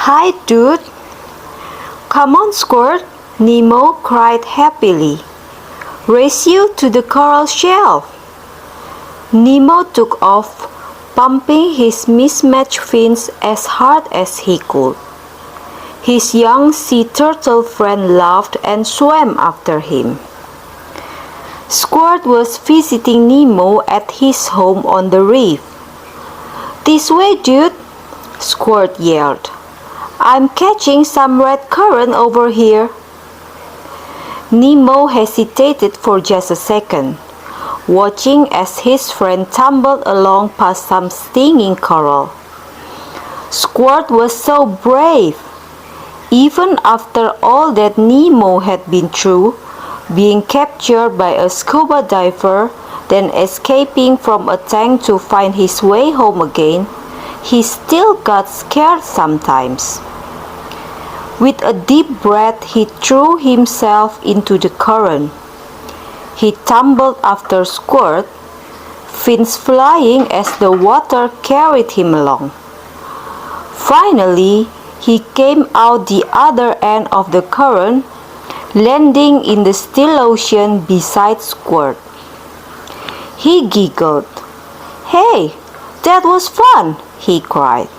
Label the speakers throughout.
Speaker 1: Hi, dude. Come on, Squirt, Nemo cried happily. Race you to the coral shell. Nemo took off, pumping his mismatched fins as hard as he could. His young sea turtle friend laughed and swam after him. Squirt was visiting Nemo at his home on the reef. "This way, dude," Squirt yelled. "I'm catching some red current over here." Nemo hesitated for just a second, watching as his friend tumbled along past some stinging coral. Squirt was so brave. Even after all that Nemo had been through, being captured by a scuba diver, then escaping from a tank to find his way home again, he still got scared sometimes. With a deep breath, he threw himself into the current. He tumbled after Squirt, fins flying as the water carried him along. Finally, he came out the other end of the current, landing in the still ocean beside Squirt. He giggled. "Hey, that was fun," he cried.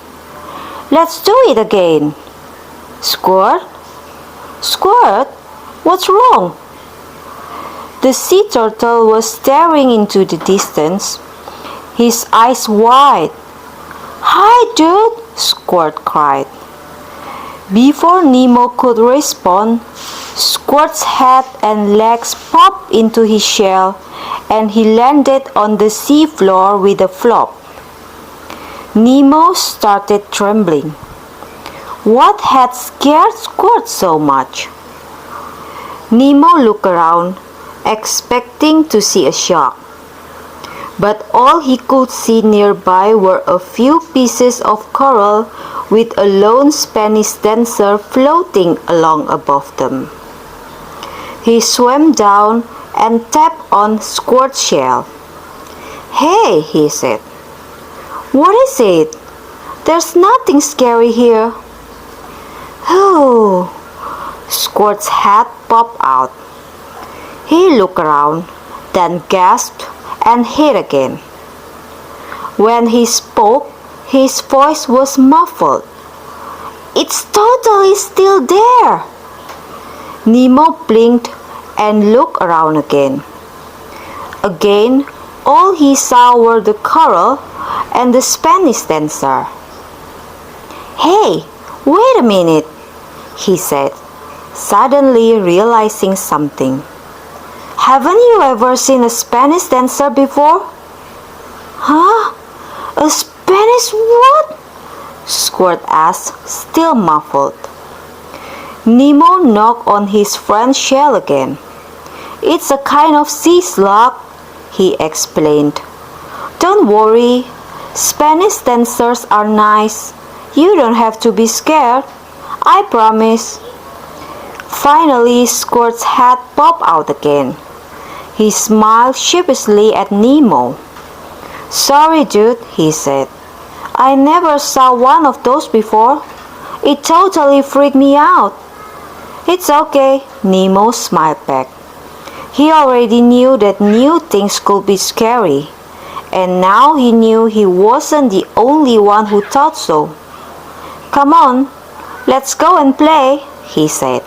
Speaker 1: "Let's do it again." "Squirt? Squirt, what's wrong?" The sea turtle was staring into the distance, his eyes wide. "Hi, dude," Squirt cried. Before Nemo could respond, Squirt's head and legs popped into his shell, and he landed on the sea floor with a flop. Nemo started trembling. What had scared Squirt so much? Nemo looked around, expecting to see a shark. But all he could see nearby were a few pieces of coral with a lone Spanish dancer floating along above them. He swam down and tapped on Squirt's shell. "Hey," he said. "What is it? There's nothing scary here." "Oh," Squirt's head popped out. He looked around, then gasped and hid again. When he spoke, his voice was muffled. "It's totally still there." Nemo blinked and looked around again. Again, all he saw were the coral and the Spanish dancer. "Hey, wait a minute," he said, suddenly realizing something. "Haven't you ever seen a Spanish dancer before?" "Huh? A Spanish what?" Squirt asked, still muffled. Nemo knocked on his friend's shell again. "It's a kind of sea slug," he explained. "Don't worry, Spanish dancers are nice. You don't have to be scared, I promise." Finally, Squirt's head popped out again. He smiled sheepishly at Nemo. "Sorry, dude," he said. "I never saw one of those before. It totally freaked me out." "It's okay," Nemo smiled back. He already knew that new things could be scary, and now he knew he wasn't the only one who thought so. "Come on, let's go and play," he said.